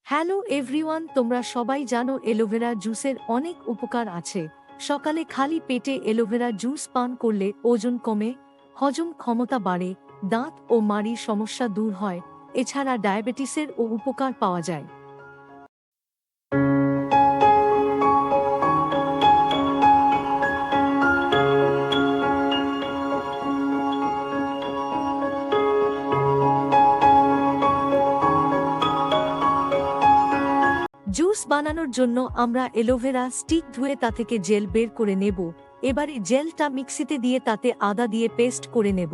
Hello everyone, তোমরা সবাই জানো এলোভেরা জুসের অনেক উপকার আছে। সকালে খালি পেটে এলোভেরা জুস পান করলে ওজন কমে, হজম ক্ষমতা বাড়ে, দাঁত ও মাড়ির সমস্যা দূর হয়। এছাড়া ডায়াবেটিসের ও উপকার পাওয়া যায়। জুস বানানোর জন্য আমরা এলোভেরা স্টিক ধুয়ে তা থেকে জেল বের করে নেব। এবারে জেলটা মিক্সিতে দিয়ে তাতে আদা দিয়ে পেস্ট করে নেব।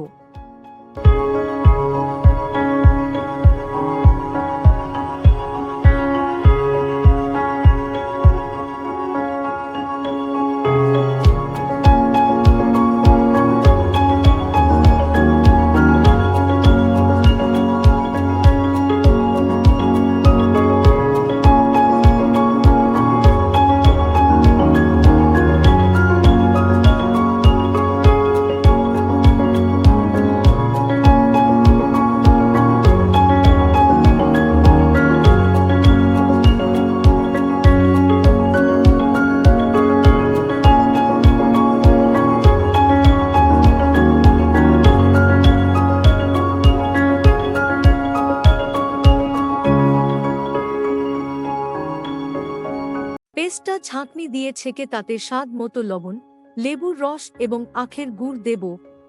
পেস্টটা ছাঁকনি দিয়ে ছেঁকে তাতে স্বাদ মতো লবণ, লেবুর রস এবং আখের গুড় দেব।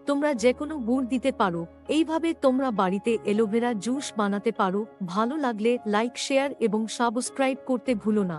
তোমরা যেকোনো গুড় দিতে পারো। এইভাবে তোমরা বাড়িতে এলোভেরা জুস বানাতে পারো। ভালো লাগলে লাইক, শেয়ার এবং সাবস্ক্রাইব করতে ভুলো না।